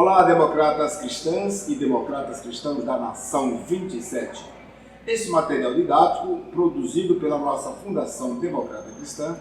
Olá, democratas cristãs e democratas cristãos da Nação 27. Esse material didático, produzido pela nossa Fundação Democrata Cristã,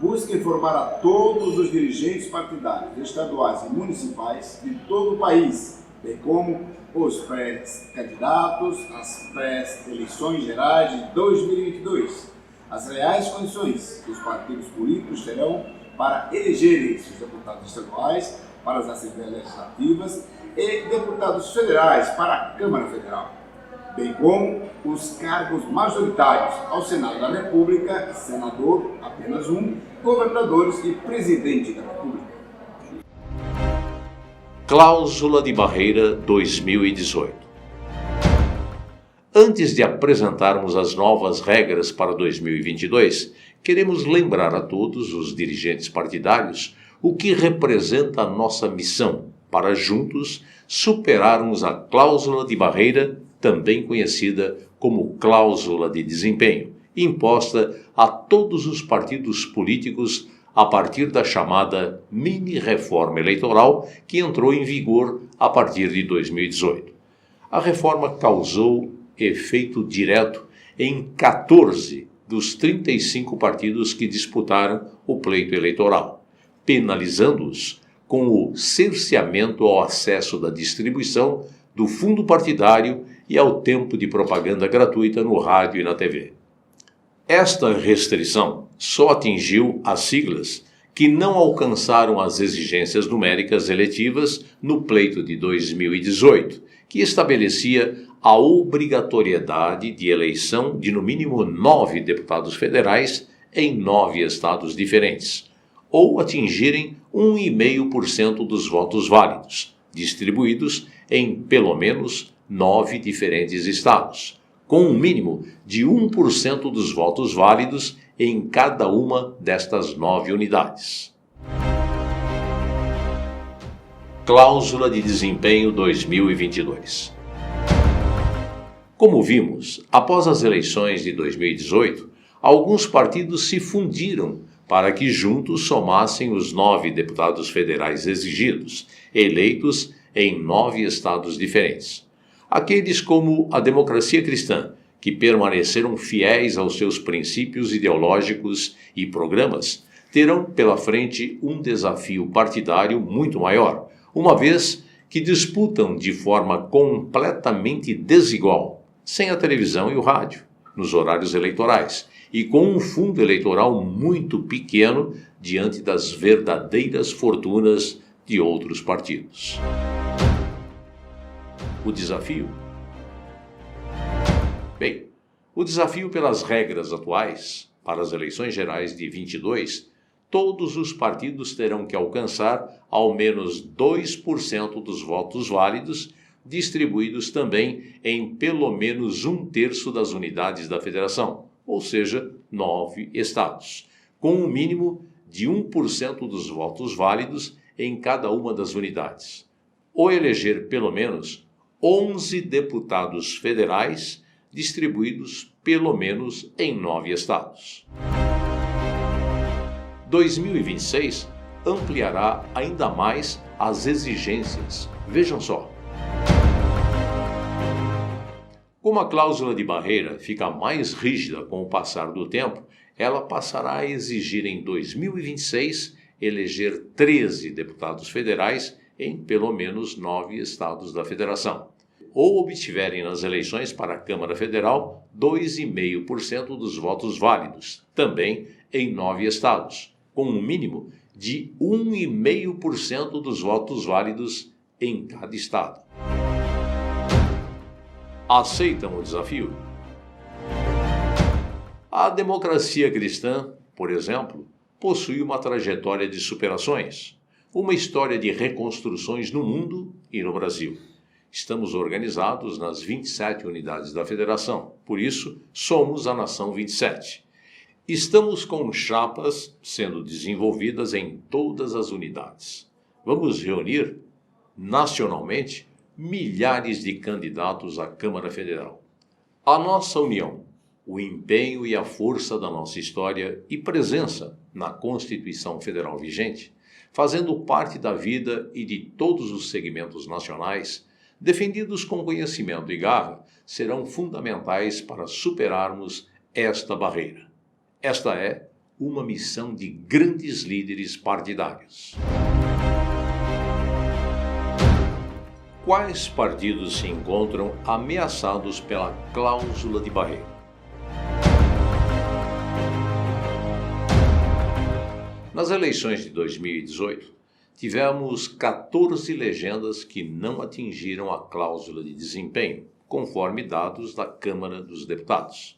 busca informar a todos os dirigentes partidários estaduais e municipais de todo o país, bem como os pré-candidatos às pré-eleições gerais de 2022, as reais condições que os partidos políticos terão para elegerem seus deputados estaduais para as Assembleias Legislativas e deputados federais para a Câmara Federal, bem como os cargos majoritários ao Senado da República, senador, apenas um, governadores e presidente da República. Cláusula de Barreira 2018. Antes de apresentarmos as novas regras para 2022, queremos lembrar a todos os dirigentes partidários o que representa a nossa missão para juntos superarmos a cláusula de barreira, também conhecida como cláusula de desempenho, imposta a todos os partidos políticos a partir da chamada mini-reforma eleitoral que entrou em vigor a partir de 2018. A reforma causou efeito direto em 14 dos 35 partidos que disputaram o pleito eleitoral, penalizando-os com o cerceamento ao acesso da distribuição do fundo partidário e ao tempo de propaganda gratuita no rádio e na TV. Esta restrição só atingiu as siglas que não alcançaram as exigências numéricas eletivas no pleito de 2018, que estabelecia a obrigatoriedade de eleição de no mínimo 9 deputados federais em 9 estados diferentes, ou atingirem 1,5% dos votos válidos, distribuídos em pelo menos 9 diferentes estados, com um mínimo de 1% dos votos válidos em cada uma destas 9 unidades. Cláusula de Desempenho 2022. Como vimos, após as eleições de 2018, alguns partidos se fundiram para que juntos somassem os 9 deputados federais exigidos, eleitos em 9 estados diferentes. Aqueles como a Democracia Cristã, que permaneceram fiéis aos seus princípios ideológicos e programas, terão pela frente um desafio partidário muito maior, uma vez que disputam de forma completamente desigual, sem a televisão e o rádio, nos horários eleitorais, e com um fundo eleitoral muito pequeno diante das verdadeiras fortunas de outros partidos. O desafio? Bem, o desafio pelas regras atuais, para as eleições gerais de 22, todos os partidos terão que alcançar ao menos 2% dos votos válidos, distribuídos também em pelo menos 1/3 das unidades da federação, ou seja, 9 estados, com um mínimo de 1% dos votos válidos em cada uma das unidades, ou eleger pelo menos 11 deputados federais distribuídos pelo menos em 9 estados. 2026 ampliará ainda mais as exigências. Vejam só. Como a cláusula de barreira fica mais rígida com o passar do tempo, ela passará a exigir em 2026 eleger 13 deputados federais em pelo menos 9 estados da federação, ou obtiverem nas eleições para a Câmara Federal 2,5% dos votos válidos, também em 9 estados, com um mínimo de 1,5% dos votos válidos em cada estado. Aceitam o desafio? A Democracia Cristã, por exemplo, possui uma trajetória de superações, uma história de reconstruções no mundo e no Brasil. Estamos organizados nas 27 unidades da Federação, por isso somos a Nação 27. Estamos com chapas sendo desenvolvidas em todas as unidades. Vamos reunir, nacionalmente, milhares de candidatos à Câmara Federal. A nossa união, o empenho e a força da nossa história e presença na Constituição Federal vigente fazendo parte da vida e de todos os segmentos nacionais, defendidos com conhecimento e garra, serão fundamentais para superarmos esta barreira. Esta é uma missão de grandes líderes partidários. Quais partidos se encontram ameaçados pela cláusula de barreira? Nas eleições de 2018, tivemos 14 legendas que não atingiram a cláusula de desempenho, conforme dados da Câmara dos Deputados.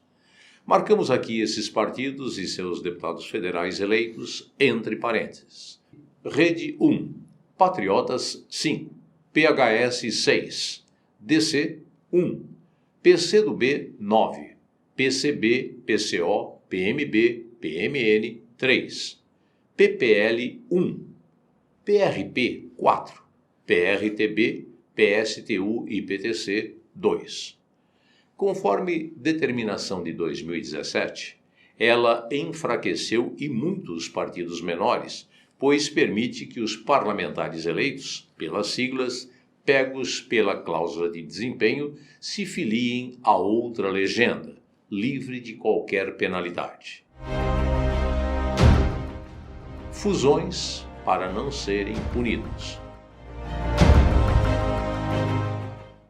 Marcamos aqui esses partidos e seus deputados federais eleitos entre parênteses. Rede 1, Patriotas 5, PHS 6, DC 1, PCdoB 9, PCB, PCO, PMB, PMN 3, PPL 1, PRP 4, PRTB, PSTU e PTC 2. Conforme determinação de 2017, ela enfraqueceu e muitos partidos menores, pois permite que os parlamentares eleitos, pelas siglas, pegos pela cláusula de desempenho, se filiem a outra legenda, livre de qualquer penalidade. Fusões para não serem punidos.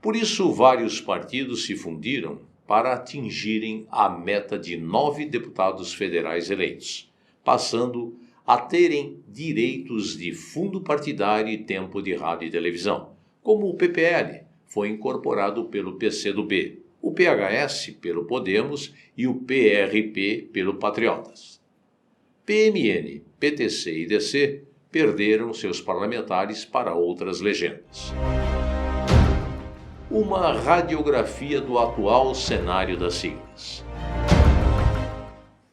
Por isso, vários partidos se fundiram para atingirem a meta de 9 deputados federais eleitos, passando a terem direitos de fundo partidário e tempo de rádio e televisão, como o PPL foi incorporado pelo PCdoB, o PHS pelo Podemos e o PRP pelo Patriotas. PMN, PTC e DC perderam seus parlamentares para outras legendas. Uma radiografia do atual cenário das siglas.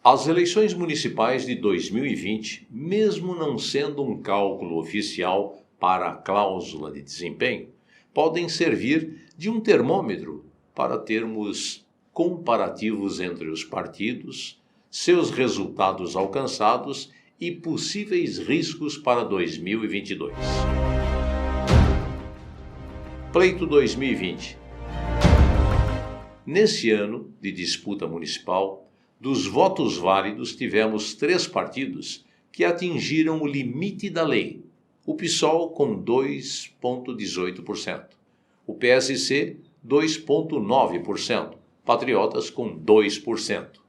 As eleições municipais de 2020, mesmo não sendo um cálculo oficial para a cláusula de desempenho, podem servir de um termômetro para termos comparativos entre os partidos, seus resultados alcançados e possíveis riscos para 2022. Pleito 2020. Nesse ano de disputa municipal, dos votos válidos tivemos 3 partidos que atingiram o limite da lei. O PSOL com 2,18%, o PSC 2,9%, Patriotas com 2%.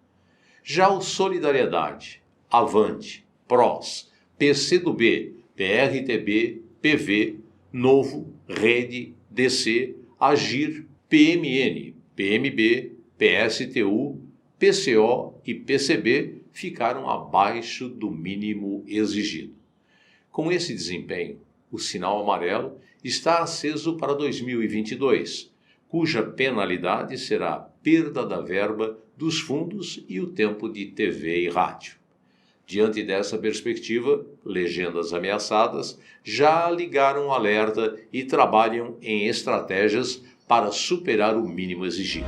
Já o Solidariedade, Avante, PROS, PCdoB, PRTB, PV, Novo, Rede, DC, Agir, PMN, PMB, PSTU, PCO e PCB ficaram abaixo do mínimo exigido. Com esse desempenho, o sinal amarelo está aceso para 2022, cuja penalidade será a perda da verba dos fundos e o tempo de TV e rádio. Diante dessa perspectiva, legendas ameaçadas já ligaram alerta e trabalham em estratégias para superar o mínimo exigido.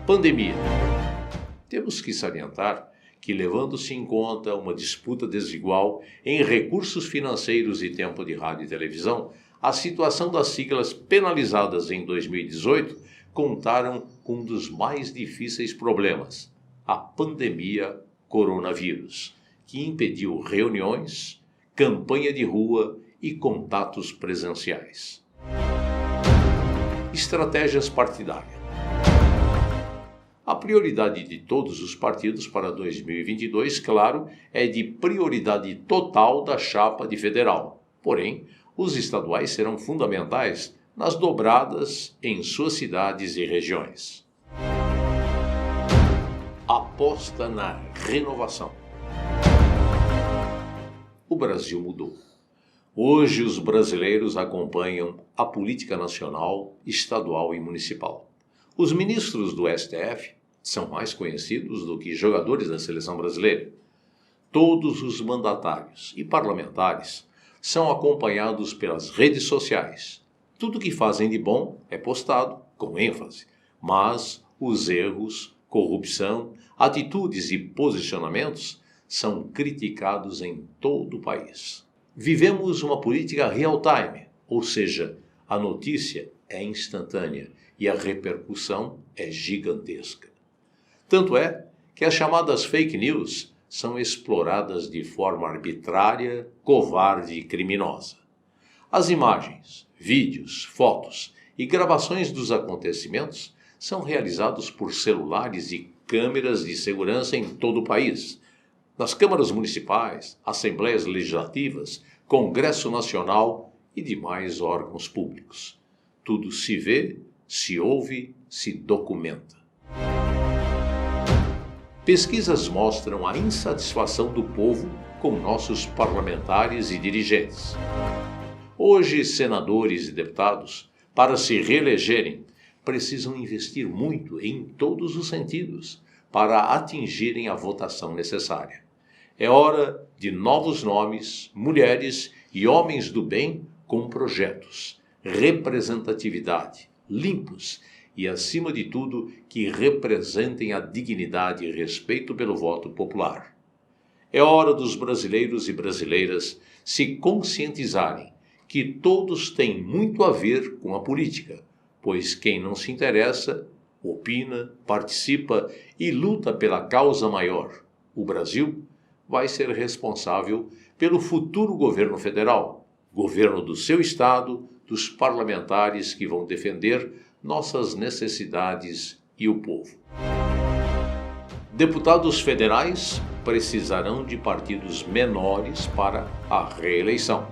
Pandemia. Temos que salientar que, levando-se em conta uma disputa desigual em recursos financeiros e tempo de rádio e televisão, a situação das siglas penalizadas em 2018 contaram com um dos mais difíceis problemas, a pandemia coronavírus, que impediu reuniões, campanha de rua e contatos presenciais. Estratégias partidárias. A prioridade de todos os partidos para 2022, claro, é de prioridade total da chapa de federal. Porém, os estaduais serão fundamentais nas dobradas em suas cidades e regiões. Aposta na renovação. O Brasil mudou. Hoje os brasileiros acompanham a política nacional, estadual e municipal. Os ministros do STF são mais conhecidos do que jogadores da seleção brasileira. Todos os mandatários e parlamentares são acompanhados pelas redes sociais. Tudo que fazem de bom é postado com ênfase, mas os erros, corrupção, atitudes e posicionamentos são criticados em todo o país. Vivemos uma política real-time, ou seja, a notícia é instantânea e a repercussão é gigantesca. Tanto é que as chamadas fake news são exploradas de forma arbitrária, covarde e criminosa. As imagens, vídeos, fotos e gravações dos acontecimentos são realizados por celulares e câmeras de segurança em todo o país, nas câmaras municipais, assembleias legislativas, Congresso Nacional e demais órgãos públicos. Tudo se vê, se ouve, se documenta. Pesquisas mostram a insatisfação do povo com nossos parlamentares e dirigentes. Hoje, senadores e deputados, para se reelegerem, precisam investir muito em todos os sentidos para atingirem a votação necessária. É hora de novos nomes, mulheres e homens do bem com projetos, representatividade, limpos e, acima de tudo, que representem a dignidade e respeito pelo voto popular. É hora dos brasileiros e brasileiras se conscientizarem que todos têm muito a ver com a política, pois quem não se interessa, opina, participa e luta pela causa maior, o Brasil, vai ser responsável pelo futuro governo federal, governo do seu estado, dos parlamentares que vão defender nossas necessidades e o povo. Deputados federais precisarão de partidos menores para a reeleição.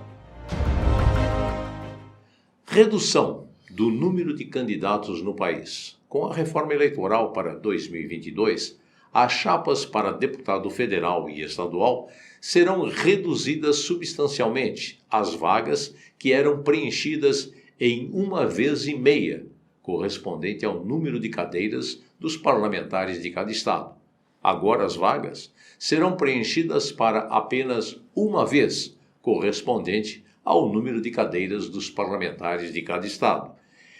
Redução do número de candidatos no país. Com a reforma eleitoral para 2022, as chapas para deputado federal e estadual serão reduzidas substancialmente as vagas que eram preenchidas em 1,5 vezes, correspondente ao número de cadeiras dos parlamentares de cada estado. Agora as vagas serão preenchidas para apenas 1 vez, correspondente ao número de cadeiras dos parlamentares de cada estado.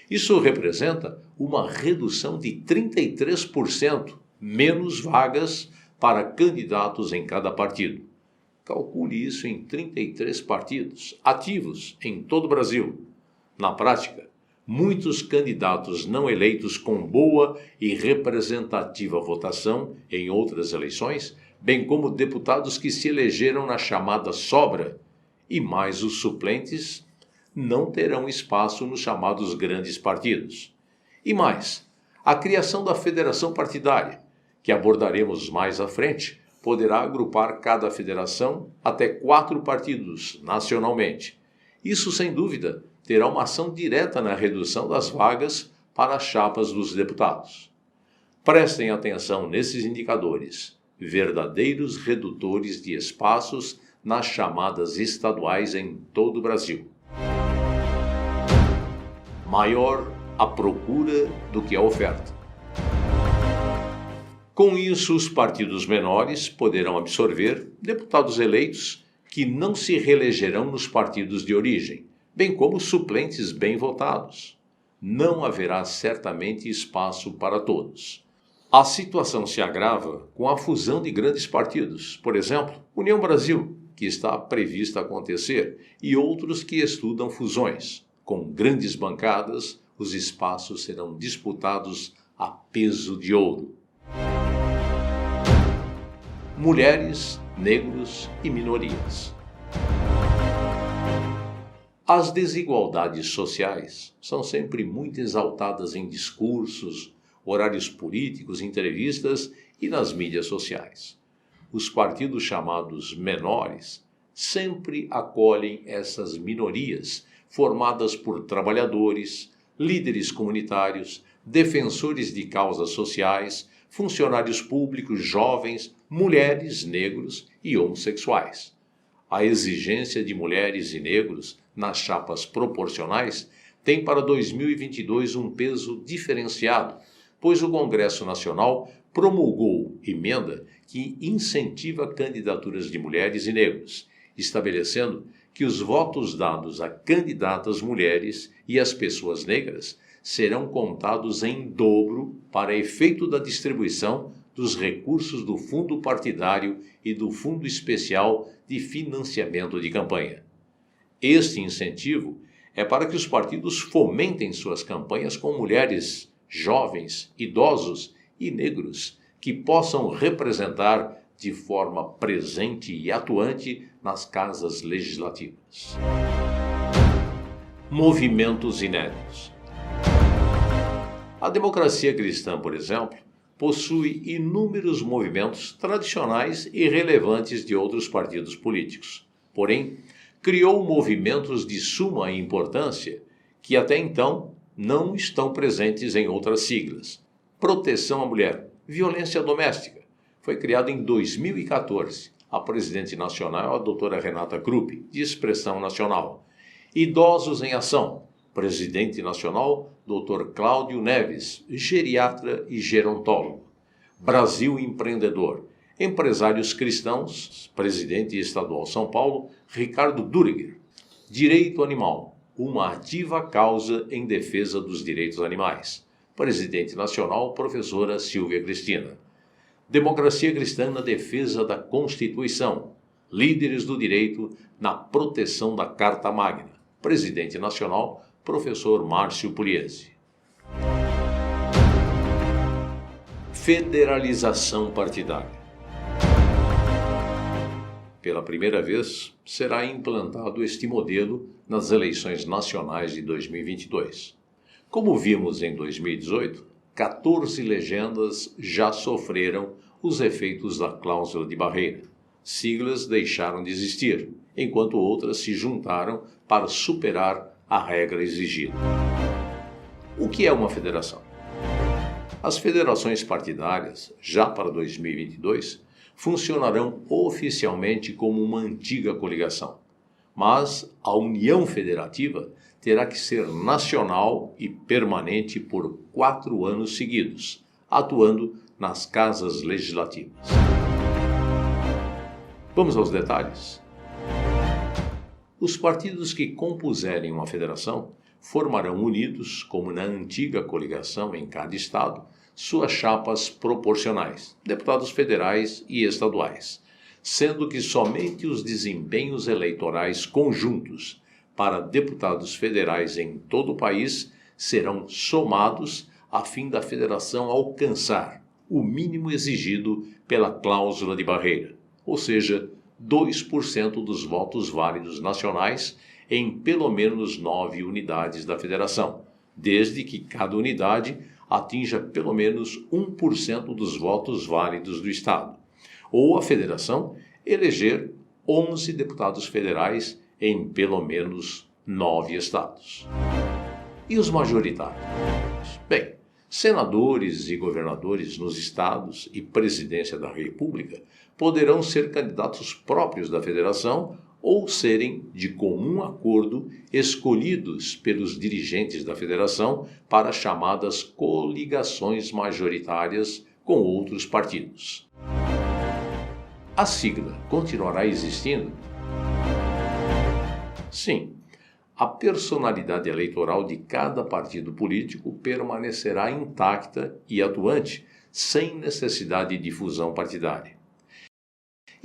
Isso representa uma redução de 33%, menos vagas para candidatos em cada partido. Calcule isso em 33 partidos ativos em todo o Brasil. Na prática, muitos candidatos não eleitos com boa e representativa votação em outras eleições, bem como deputados que se elegeram na chamada sobra, e mais os suplentes, não terão espaço nos chamados grandes partidos. E mais, a criação da federação partidária, que abordaremos mais à frente, poderá agrupar cada federação até 4 partidos nacionalmente. Isso, sem dúvida, terá uma ação direta na redução das vagas para as chapas dos deputados. Prestem atenção nesses indicadores, verdadeiros redutores de espaços nas chamadas estaduais em todo o Brasil. Maior a procura do que a oferta. Com isso, os partidos menores poderão absorver deputados eleitos que não se reelegerão nos partidos de origem, bem como suplentes bem votados. Não haverá certamente espaço para todos. A situação se agrava com a fusão de grandes partidos, por exemplo, União Brasil, que está prevista acontecer, e outros que estudam fusões. Com grandes bancadas, os espaços serão disputados a peso de ouro. Mulheres, negros e minorias. As desigualdades sociais são sempre muito exaltadas em discursos, horários políticos, entrevistas e nas mídias sociais. Os partidos chamados menores sempre acolhem essas minorias, formadas por trabalhadores, líderes comunitários, defensores de causas sociais, funcionários públicos, jovens, mulheres, negros e homossexuais. A exigência de mulheres e negros nas chapas proporcionais tem para 2022 um peso diferenciado, pois o Congresso Nacional promulgou emenda que incentiva candidaturas de mulheres e negros, estabelecendo que os votos dados a candidatas mulheres e às pessoas negras serão contados em dobro para efeito da distribuição dos recursos do Fundo Partidário e do Fundo Especial de Financiamento de Campanha. Este incentivo é para que os partidos fomentem suas campanhas com mulheres, jovens, idosos e negros que possam representar de forma presente e atuante nas casas legislativas. Movimentos inéditos. A democracia cristã, por exemplo, possui inúmeros movimentos tradicionais e relevantes de outros partidos políticos. Porém, criou movimentos de suma importância que até então não estão presentes em outras siglas. Proteção à mulher, violência doméstica. Foi criado em 2014. A presidente nacional é a doutora Renata Krupp, de Expressão Nacional. Idosos em Ação. Presidente nacional, Dr. Cláudio Neves, geriatra e gerontólogo. Brasil Empreendedor. Empresários cristãos, presidente estadual São Paulo, Ricardo Duriger. Direito Animal. Uma ativa causa em defesa dos direitos animais. Presidente nacional, professora Silvia Cristina. Democracia cristã na defesa da Constituição. Líderes do direito na proteção da Carta Magna. Presidente nacional, professor Márcio Pugliese. Federalização partidária. Pela primeira vez, será implantado este modelo nas eleições nacionais de 2022. Como vimos em 2018, 14 legendas já sofreram os efeitos da cláusula de barreira. Siglas deixaram de existir, enquanto outras se juntaram para superar a regra exigida. O que é uma federação? As federações partidárias, já para 2022, funcionarão oficialmente como uma antiga coligação. Mas a União Federativa terá que ser nacional e permanente por 4 anos seguidos, atuando nas casas legislativas. Vamos aos detalhes. Os partidos que compuserem uma federação formarão unidos, como na antiga coligação em cada estado, suas chapas proporcionais, deputados federais e estaduais, sendo que somente os desempenhos eleitorais conjuntos para deputados federais em todo o país serão somados a fim da federação alcançar o mínimo exigido pela cláusula de barreira, ou seja, 2% dos votos válidos nacionais em pelo menos 9 unidades da federação, desde que cada unidade atinja pelo menos 1% dos votos válidos do Estado, ou a federação eleger 11 deputados federais em pelo menos 9 estados. E os majoritários? Bem, senadores e governadores nos estados e presidência da República poderão ser candidatos próprios da federação ou serem, de comum acordo, escolhidos pelos dirigentes da federação para chamadas coligações majoritárias com outros partidos. A sigla continuará existindo? Sim. A personalidade eleitoral de cada partido político permanecerá intacta e atuante, sem necessidade de fusão partidária.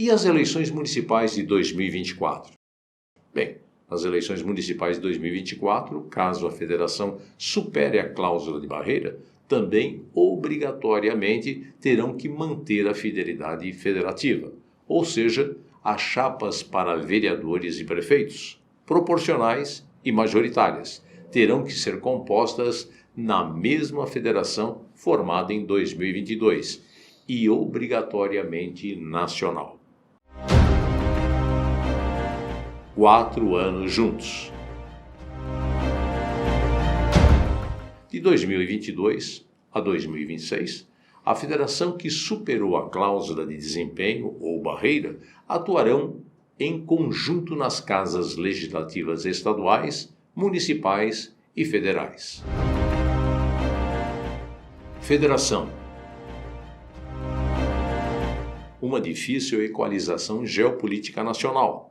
E as eleições municipais de 2024? Bem, nas eleições municipais de 2024, caso a federação supere a cláusula de barreira, também obrigatoriamente terão que manter a fidelidade federativa, ou seja, as chapas para vereadores e prefeitos, proporcionais e majoritárias, terão que ser compostas na mesma federação formada em 2022 e obrigatoriamente nacional. 4 anos juntos. De 2022 a 2026, a federação que superou a cláusula de desempenho ou barreira atuarão em conjunto nas casas legislativas estaduais, municipais e federais. Federação. Uma difícil equalização geopolítica nacional.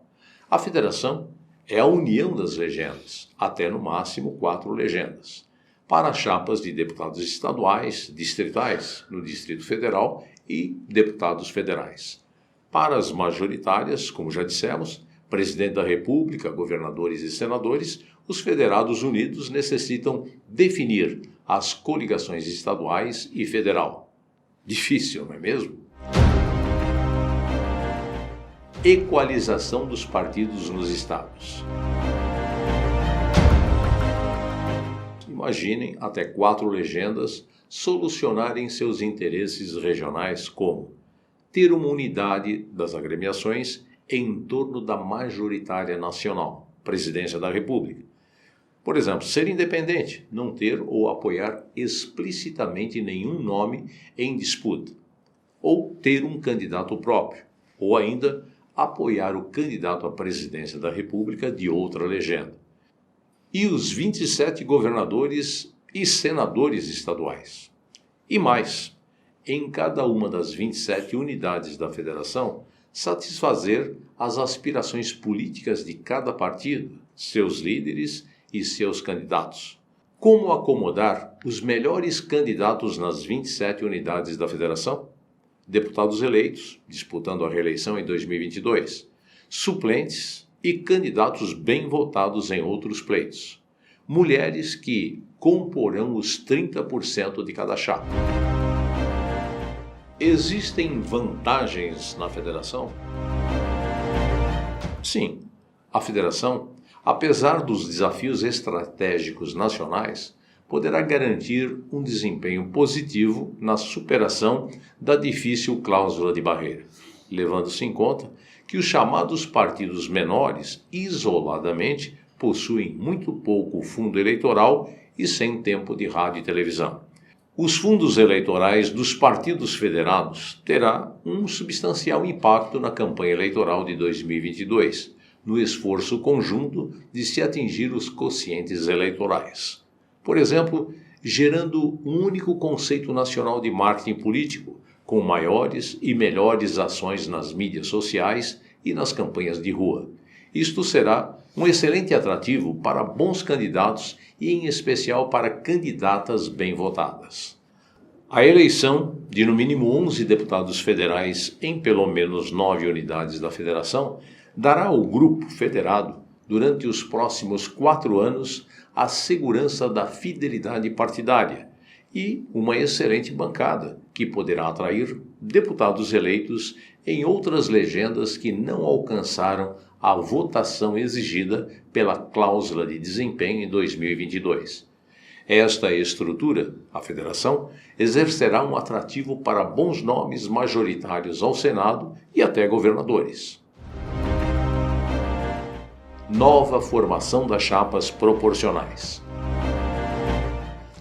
A federação é a união das legendas, até no máximo 4 legendas, para chapas de deputados estaduais, distritais, no Distrito Federal e deputados federais. Para as majoritárias, como já dissemos, Presidente da República, governadores e senadores, os Federados Unidos necessitam definir as coligações estaduais e federal. Difícil, não é mesmo? Equalização dos partidos nos estados. Imaginem até 4 legendas solucionarem seus interesses regionais como ter uma unidade das agremiações em torno da majoritária nacional, Presidência da República. Por exemplo, ser independente, não ter ou apoiar explicitamente nenhum nome em disputa, ou ter um candidato próprio, ou ainda apoiar o candidato à presidência da República de outra legenda. E os 27 governadores e senadores estaduais. E mais, em cada uma das 27 unidades da federação, satisfazer as aspirações políticas de cada partido, seus líderes e seus candidatos. Como acomodar os melhores candidatos nas 27 unidades da federação? Deputados eleitos, disputando a reeleição em 2022, suplentes e candidatos bem votados em outros pleitos. Mulheres que comporão os 30% de cada chapa. Existem vantagens na federação? Sim, a federação, apesar dos desafios estratégicos nacionais, poderá garantir um desempenho positivo na superação da difícil cláusula de barreira, levando-se em conta que os chamados partidos menores, isoladamente, possuem muito pouco fundo eleitoral e sem tempo de rádio e televisão. Os fundos eleitorais dos partidos federados terá um substancial impacto na campanha eleitoral de 2022, no esforço conjunto de se atingir os quocientes eleitorais. Por exemplo, gerando um único conceito nacional de marketing político, com maiores e melhores ações nas mídias sociais e nas campanhas de rua. Isto será um excelente atrativo para bons candidatos e, em especial, para candidatas bem votadas. A eleição de, no mínimo, 11 deputados federais em pelo menos 9 unidades da federação dará ao grupo federado, durante os próximos 4 anos, a segurança da fidelidade partidária e uma excelente bancada, que poderá atrair deputados eleitos em outras legendas que não alcançaram a votação exigida pela cláusula de desempenho em 2022. Esta estrutura, a federação, exercerá um atrativo para bons nomes majoritários ao Senado e até governadores. Nova formação das chapas proporcionais.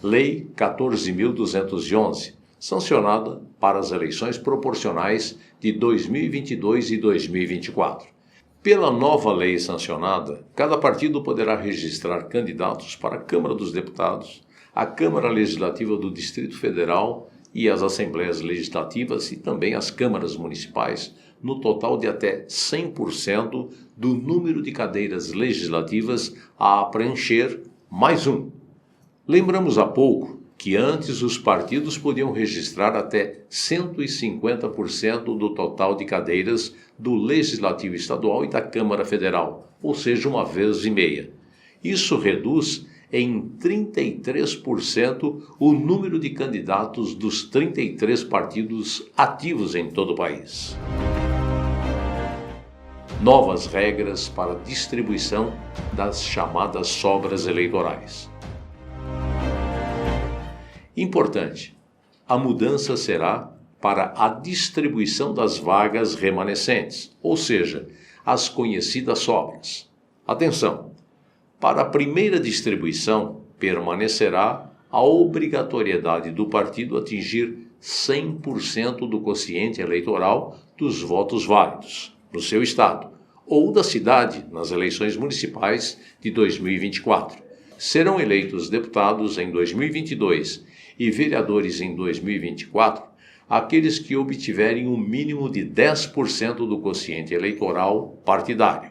Lei 14.211, sancionada para as eleições proporcionais de 2022 e 2024. Pela nova lei sancionada, cada partido poderá registrar candidatos para a Câmara dos Deputados, a Câmara Legislativa do Distrito Federal e as Assembleias Legislativas e também as câmaras municipais, no total de até 100% do número de cadeiras legislativas a preencher, mais um. Lembramos há pouco que antes os partidos podiam registrar até 150% do total de cadeiras do Legislativo Estadual e da Câmara Federal, ou seja, 1,5 vezes. Isso reduz em 33% o número de candidatos dos 33 partidos ativos em todo o país. Novas regras para a distribuição das chamadas sobras eleitorais. Importante, a mudança será para a distribuição das vagas remanescentes, ou seja, as conhecidas sobras. Atenção! Para a primeira distribuição, permanecerá a obrigatoriedade do partido atingir 100% do quociente eleitoral dos votos válidos no seu estado ou da cidade nas eleições municipais de 2024. Serão eleitos deputados em 2022 e vereadores em 2024 aqueles que obtiverem um mínimo de 10% do quociente eleitoral partidário.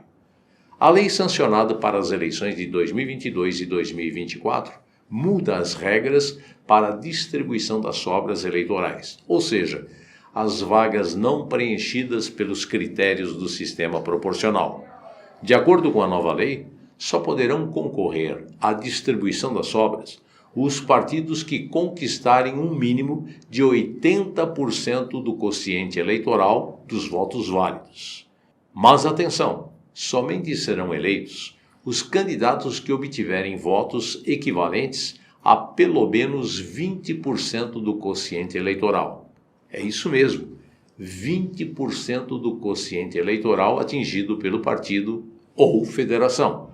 A lei sancionada para as eleições de 2022 e 2024 muda as regras para a distribuição das sobras eleitorais, ou seja, as vagas não preenchidas pelos critérios do sistema proporcional. De acordo com a nova lei, só poderão concorrer à distribuição das sobras os partidos que conquistarem um mínimo de 80% do quociente eleitoral dos votos válidos. Mas atenção, somente serão eleitos os candidatos que obtiverem votos equivalentes a pelo menos 20% do quociente eleitoral. É isso mesmo, 20% do quociente eleitoral atingido pelo partido ou federação.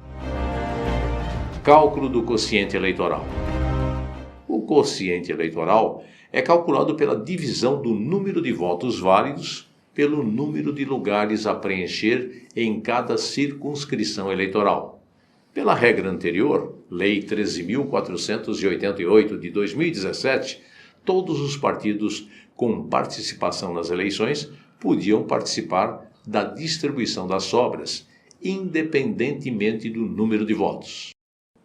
Cálculo do quociente eleitoral. O quociente eleitoral é calculado pela divisão do número de votos válidos pelo número de lugares a preencher em cada circunscrição eleitoral. Pela regra anterior, Lei 13.488 de 2017, todos os partidos com participação nas eleições podiam participar da distribuição das sobras, independentemente do número de votos.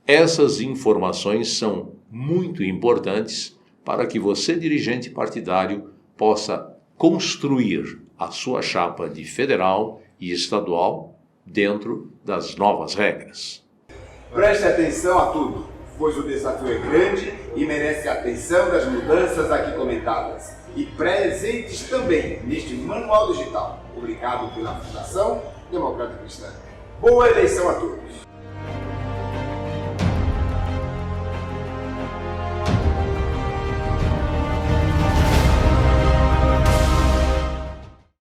Essas informações são muito importantes para que você, dirigente partidário, possa construir a sua chapa de federal e estadual dentro das novas regras. Preste atenção a tudo, pois o desafio é grande e merece a atenção das mudanças aqui comentadas e presentes também neste manual digital, publicado pela Fundação Democrata Cristã. Boa eleição a todos!